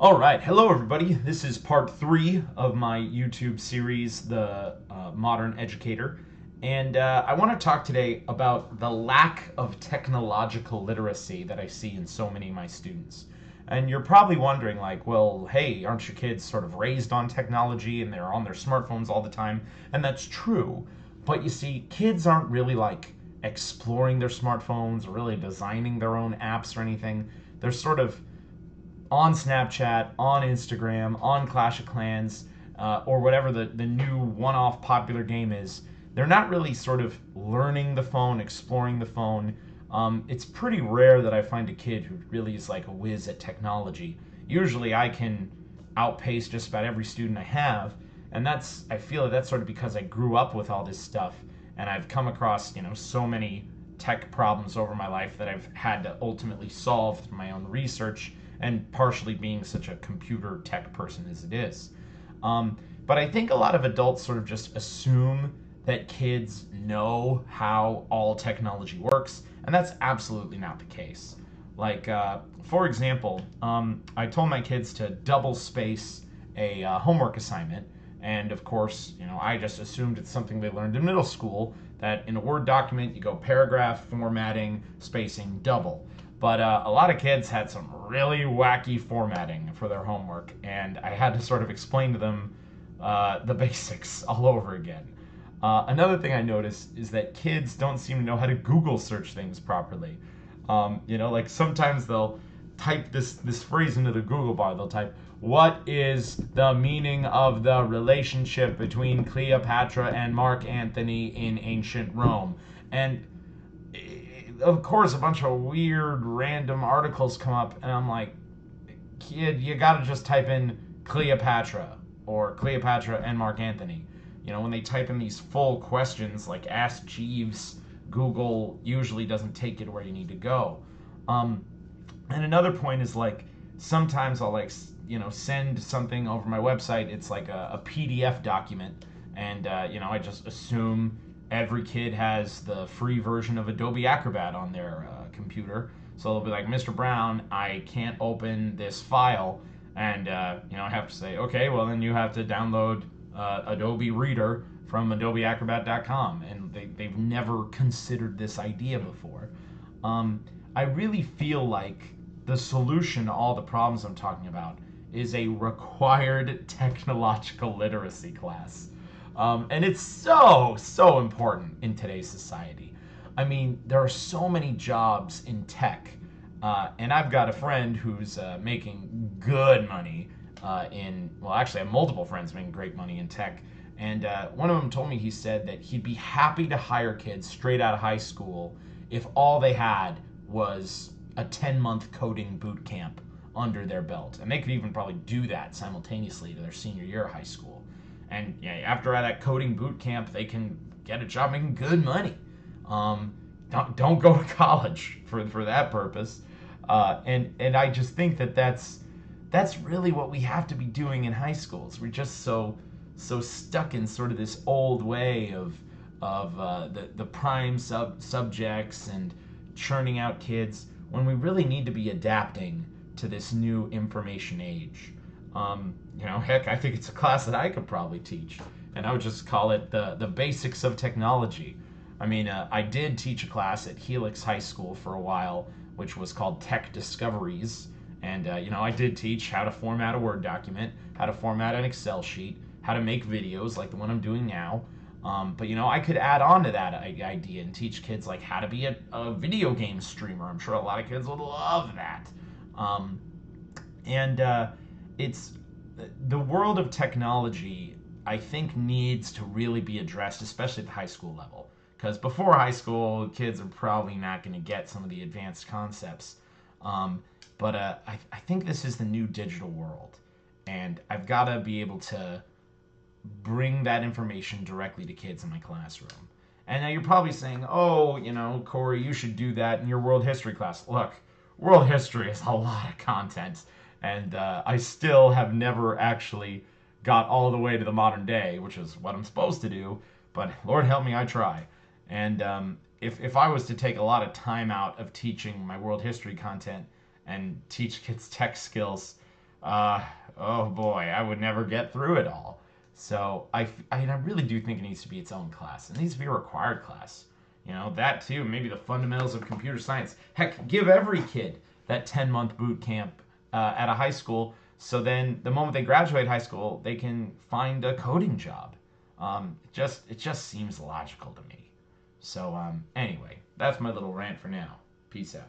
All right, hello everybody. This is part 3 of my YouTube series, The Modern Educator. And I want to talk today about the lack of technological literacy that I see in so many of my students. And you're probably wondering, like, well, hey, aren't your kids sort of raised on technology and they're on their smartphones all the time? And that's true. But you see, kids aren't really like exploring their smartphones or really designing their own apps or anything. They're sort of on Snapchat, on Instagram, on Clash of Clans, or whatever the new one-off popular game is. They're not really sort of learning the phone, exploring the phone. It's pretty rare that I find a kid who really is like a whiz at technology. Usually I can outpace just about every student I have, and I feel that's sort of because I grew up with all this stuff, and I've come across, so many tech problems over my life that I've had to ultimately solve through my own research and partially being such a computer tech person as it is. But I think a lot of adults sort of just assume that kids know how all technology works, and that's absolutely not the case. Like, for example, I told my kids to double space a homework assignment, and of course, I just assumed it's something they learned in middle school, that in a Word document you go paragraph, formatting, spacing, double. But a lot of kids had some really wacky formatting for their homework, and I had to sort of explain to them the basics all over again. Another thing I noticed is that kids don't seem to know how to Google search things properly. Like sometimes they'll type this phrase into the Google bar. They'll type, "What is the meaning of the relationship between Cleopatra and Mark Antony in ancient Rome?" And of course, a bunch of weird, random articles come up, and I'm like, kid, you gotta just type in Cleopatra or Cleopatra and Mark Antony. When they type in these full questions like Ask Jeeves, Google usually doesn't take you to where you need to go. And another point is like, sometimes I'll send something over my website. It's like a PDF document, and I just assume every kid has the free version of Adobe Acrobat on their computer. So they'll be like, "Mr. Brown, I can't open this file." And, I have to say, okay, well, then you have to download Adobe Reader from adobeacrobat.com. And they've never considered this idea before. I really feel like the solution to all the problems I'm talking about is a required technological literacy class. And it's so important in today's society. I mean, there are so many jobs in tech, and I've got a friend who's making good money actually, I have multiple friends making great money in tech. And one of them told me, he said that he'd be happy to hire kids straight out of high school if all they had was a 10-month coding boot camp under their belt. And they could even probably do that simultaneously to their senior year of high school. And after that coding boot camp, they can get a job making good money. Don't go to college for that purpose. And I just think that's really what we have to be doing in high schools. We're just so stuck in sort of this old way of the prime subjects and churning out kids, when we really need to be adapting to this new information age. Heck, I think it's a class that I could probably teach, and I would just call it the basics of technology. I mean, I did teach a class at Helix High School for a while, which was called Tech Discoveries, and I did teach how to format a Word document, how to format an Excel sheet, how to make videos like the one I'm doing now. But I could add on to that idea and teach kids like how to be a video game streamer. I'm sure a lot of kids would love that. It's the world of technology, I think, needs to really be addressed, especially at the high school level. Because before high school, kids are probably not going to get some of the advanced concepts. But I think this is the new digital world. And I've got to be able to bring that information directly to kids in my classroom. And now you're probably saying, "Oh, Corey, you should do that in your world history class." Look, world history is a lot of content. And I still have never actually got all the way to the modern day, which is what I'm supposed to do. But Lord help me, I try. And if I was to take a lot of time out of teaching my world history content and teach kids tech skills, uh, oh boy, I would never get through it all. So I really do think it needs to be its own class. It needs to be a required class. You know, that too, maybe the fundamentals of computer science. Heck, give every kid that 10-month boot camp at a high school, so then the moment they graduate high school, they can find a coding job. It just seems logical to me. So anyway, that's my little rant for now. Peace out.